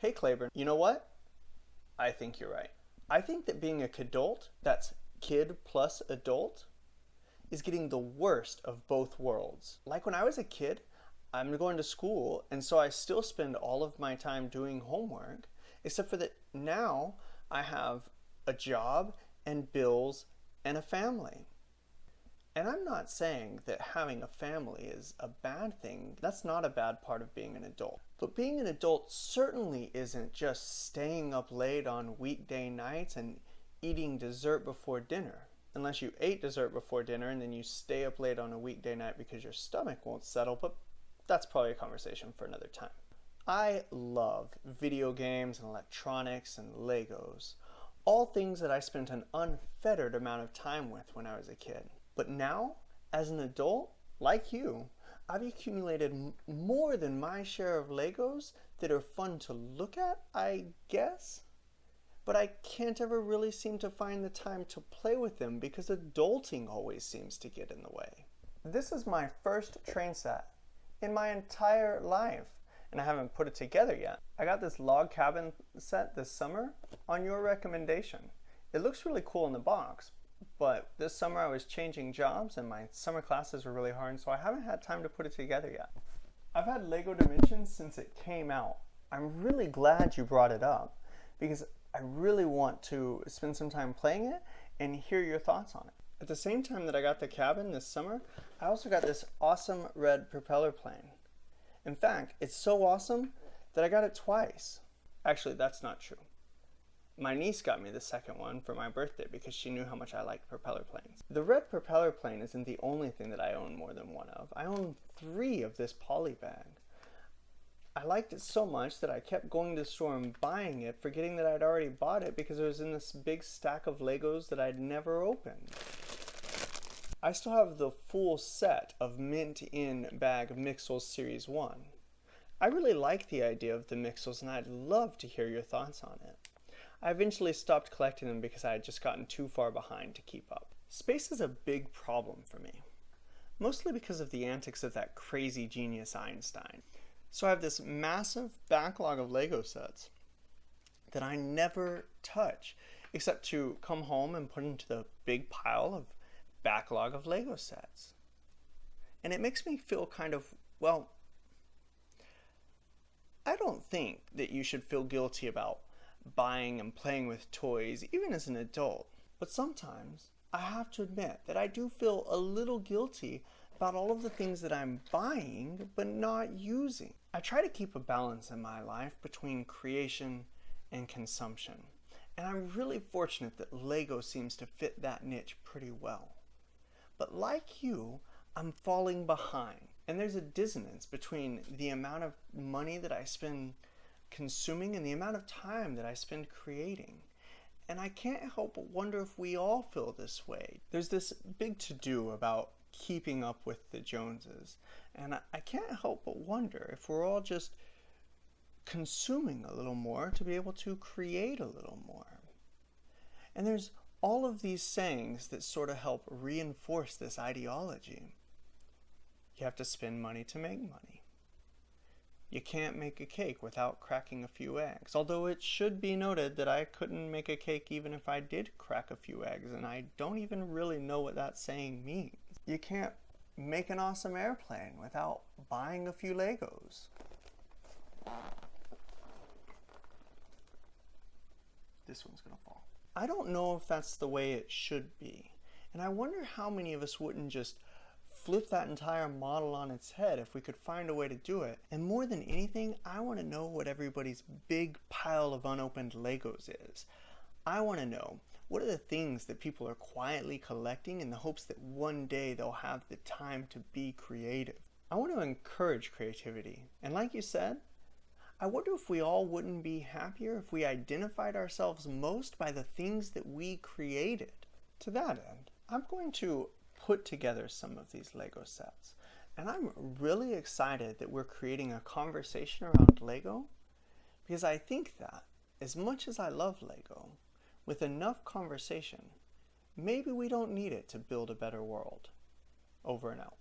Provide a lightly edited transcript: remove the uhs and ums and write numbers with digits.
Hey Claiborne, you know what? I think you're right. I think that being a kidult, that's kid plus adult, is getting the worst of both worlds. Like when I was a kid, I'm going to school, and so I still spend all of my time doing homework, except for that now I have a job and bills and a family. And I'm not saying that having a family is a bad thing. That's not a bad part of being an adult. But being an adult certainly isn't just staying up late on weekday nights and eating dessert before dinner. Unless you ate dessert before dinner and then you stay up late on a weekday night because your stomach won't settle, but that's probably a conversation for another time. I love video games and electronics and Legos, all things that I spent an unfettered amount of time with when I was a kid. But now, as an adult, like you, I've accumulated more than my share of Legos that are fun to look at, I guess. But I can't ever really seem to find the time to play with them because adulting always seems to get in the way. This is my first train set in my entire life, and I haven't put it together yet. I got this log cabin set this summer on your recommendation. It looks really cool in the box, but this summer I was changing jobs and my summer classes were really hard, so I haven't had time to put it together yet. I've had Lego Dimensions since it came out. I'm really glad you brought it up because I really want to spend some time playing it and hear your thoughts on it. At the same time that I got the cabin this summer, I also got this awesome red propeller plane. In fact, it's so awesome that I got it twice. Actually, that's not true. My niece got me the second one for my birthday because she knew how much I liked propeller planes. The red propeller plane isn't the only thing that I own more than one of. I own 3 of this poly bag. I liked it so much that I kept going to the store and buying it, forgetting that I'd already bought it because it was in this big stack of Legos that I'd never opened. I still have the full set of mint-in bag Mixels Series 1. I really like the idea of the Mixels and I'd love to hear your thoughts on it. I eventually stopped collecting them because I had just gotten too far behind to keep up. Space is a big problem for me, mostly because of the antics of that crazy genius Einstein. So I have this massive backlog of Lego sets that I never touch, except to come home and put into the big pile of backlog of Lego sets. And it makes me feel kind of, well, I don't think that you should feel guilty about buying and playing with toys, even as an adult. But sometimes I have to admit that I do feel a little guilty about all of the things that I'm buying but not using. I try to keep a balance in my life between creation and consumption. And I'm really fortunate that Lego seems to fit that niche pretty well. But like you, I'm falling behind. And there's a dissonance between the amount of money that I spend consuming and the amount of time that I spend creating. And I can't help but wonder if we all feel this way. There's this big to-do about keeping up with the Joneses, and I can't help but wonder if we're all just consuming a little more to be able to create a little more. And there's all of these sayings that sort of help reinforce this ideology. You have to spend money to make money. You can't make a cake without cracking a few eggs. Although it should be noted that I couldn't make a cake even if I did crack a few eggs, and I don't even really know what that saying means. You can't make an awesome airplane without buying a few Legos. This one's gonna fall. I don't know if that's the way it should be, and I wonder how many of us wouldn't just flip that entire model on its head if we could find a way to do it. And more than anything, I want to know what everybody's big pile of unopened Legos is. I want to know what are the things that people are quietly collecting in the hopes that one day they'll have the time to be creative. I want to encourage creativity. And like you said, I wonder if we all wouldn't be happier if we identified ourselves most by the things that we created. To that end, I'm going to put together some of these Lego sets. And I'm really excited that we're creating a conversation around Lego because I think that, as much as I love Lego, with enough conversation, maybe we don't need it to build a better world. Over and out.